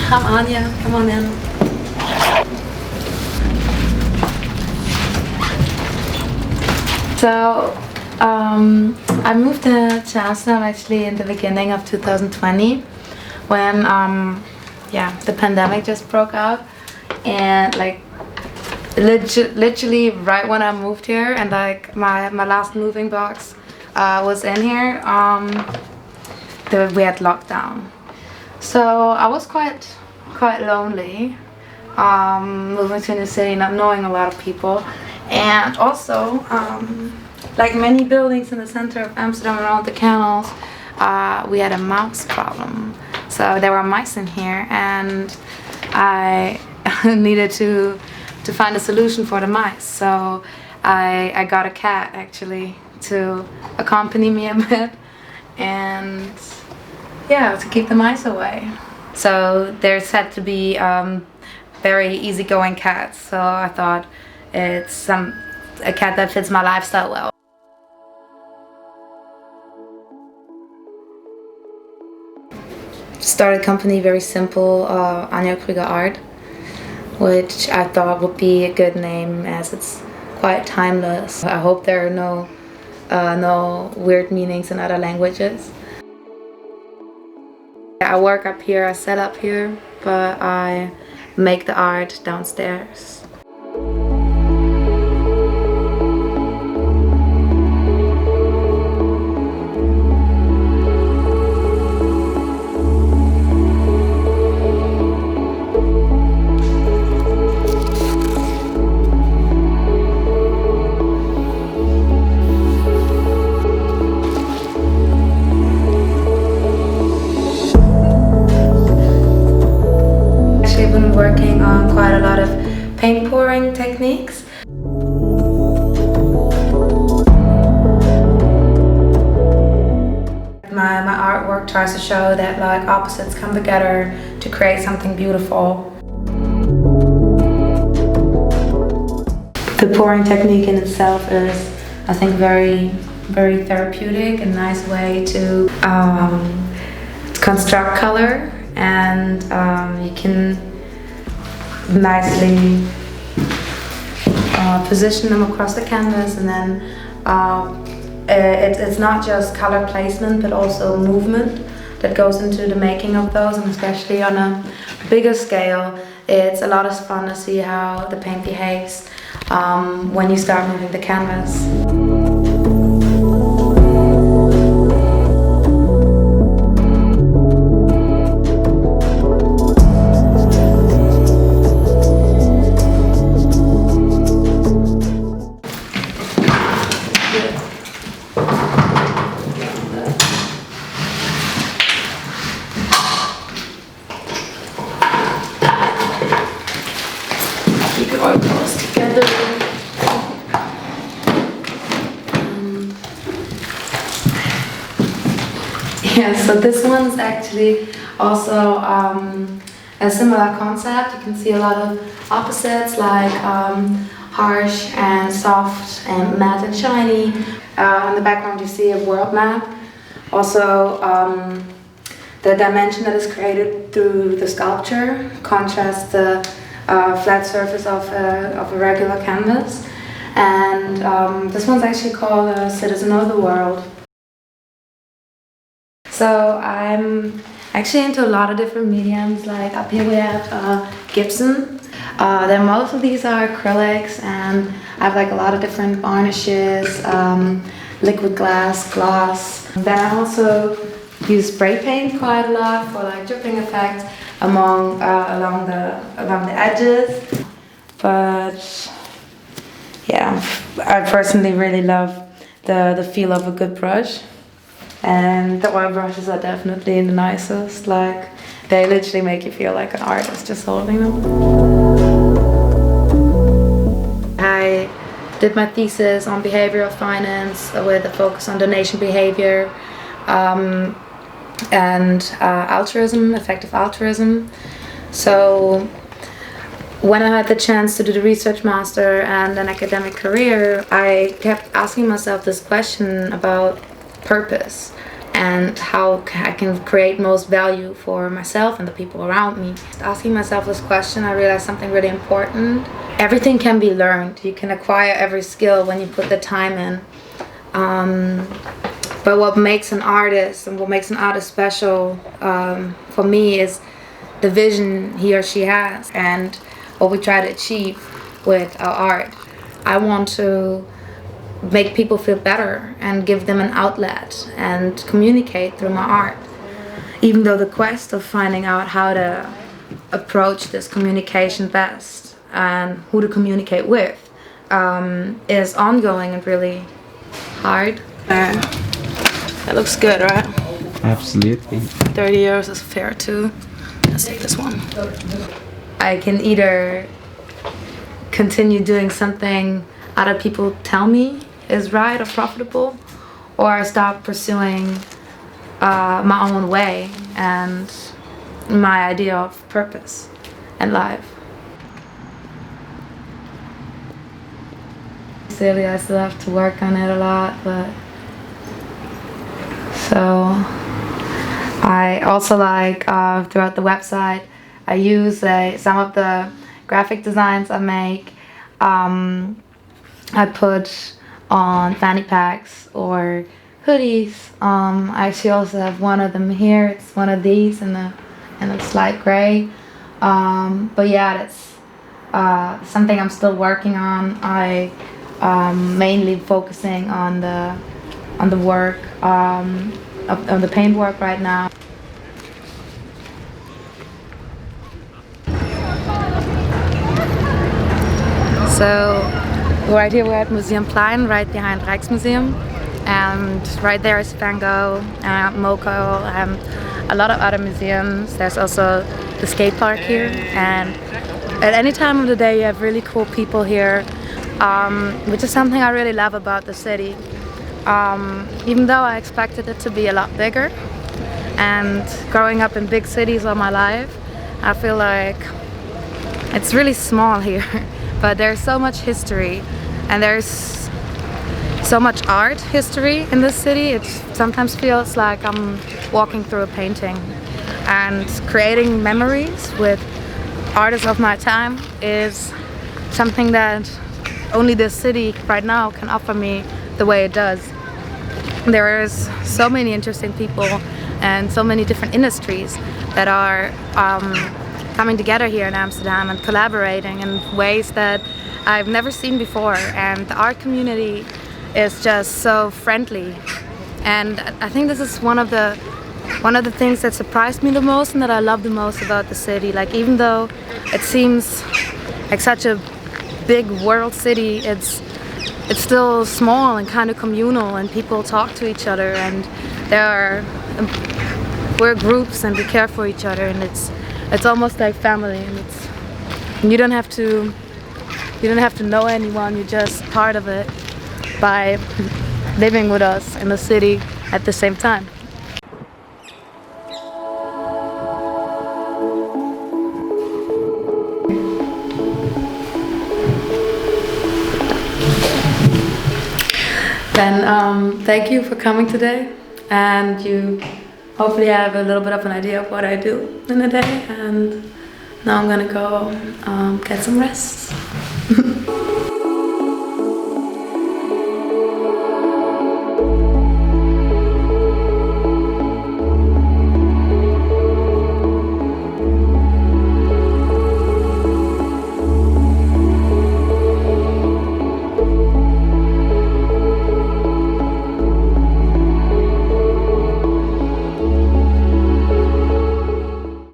I'm Anja, come on in. So, I moved to Amsterdam actually in the beginning of 2020 when the pandemic just broke out, and like literally right when I moved here, and like my last moving box was in here, we had lockdown. So I was quite lonely, moving to a new city, not knowing a lot of people, and also like many buildings in the center of Amsterdam around the canals, we had a mouse problem. So there were mice in here, and I needed to find a solution for the mice. So I got a cat actually to accompany me a bit, and yeah, to keep the mice away. So there's said to be very easygoing cats. So I thought it's a cat that fits my lifestyle well. Started a company very simple, Anja Kruger Art, which I thought would be a good name as it's quite timeless. I hope there are no weird meanings in other languages. I work up here, I set up here, but I make the art downstairs. I've been working on quite a lot of paint pouring techniques. My artwork tries to show that like opposites come together to create something beautiful. The pouring technique in itself is, I think, very therapeutic, a nice way to construct color, and you can nicely position them across the canvas, and then it's not just color placement but also movement that goes into the making of those, and especially on a bigger scale it's a lot of fun to see how the paint behaves when you start moving the canvas. Keep it all close together. Yeah, so this one's actually also a similar concept. You can see a lot of opposites like harsh and soft and matte and shiny. In the background you see a world map. Also the dimension that is created through the sculpture contrasts the flat surface of a regular canvas. And this one's actually called a Citizen of the World. So I'm actually into a lot of different mediums. Like up here we have gypsum. Then most of these are acrylics, and I have like a lot of different varnishes, liquid gloss. Then I also use spray paint quite a lot for like dripping effect along the edges. But yeah, I personally really love the feel of a good brush. And the oil brushes are definitely the nicest. Like, they literally make you feel like an artist just holding them. I did my thesis on behavioral finance with a focus on donation behavior and altruism, effective altruism. So when I had the chance to do the research master and an academic career, I kept asking myself this question about purpose. and how I can create most value for myself and the people around me. Asking myself this question, I realized something really important. Everything can be learned. You can acquire every skill when you put the time in. But what makes an artist and what makes an artist special for me is the vision he or she has and what we try to achieve with our art. I want to make people feel better and give them an outlet and communicate through my art. Even though the quest of finding out how to approach this communication best and who to communicate with is ongoing and really hard. That looks good, right? Absolutely. 30 euros is fair too. Let's take this one. I can either continue doing something other people tell me is right or profitable, or I start pursuing my own way and my idea of purpose in life. Silly, I still have to work on it a lot, but so I also like throughout the website I use some of the graphic designs I make I put on fanny packs or hoodies. I actually also have one of them here. It's one of these in a slight gray. But yeah, that's something I'm still working on. I mainly focusing on the work on the paint work right now. So right here we're at Museum Plein, right behind Rijksmuseum, and right there is Van Gogh and Moco and a lot of other museums. There's also the skate park here, and at any time of the day you have really cool people here, which is something I really love about the city. Even though I expected it to be a lot bigger, and growing up in big cities all my life, I feel like it's really small here. But there's so much history and there's so much art history in this city. It sometimes feels like I'm walking through a painting, and creating memories with artists of my time is something that only this city right now can offer me the way it does. There is so many interesting people and so many different industries that are coming together here in Amsterdam and collaborating in ways that I've never seen before, and the art community is just so friendly. And I think this is one of the things that surprised me the most and that I love the most about the city. Like, even though it seems like such a big world city, it's still small and kind of communal, and people talk to each other, and we're groups and we care for each other, and it's almost like family, and you don't have to know anyone. You're just part of it by living with us in the city at the same time. Then thank you for coming today, and you hopefully have a little bit of an idea of what I do in a day. And now I'm gonna go get some rest.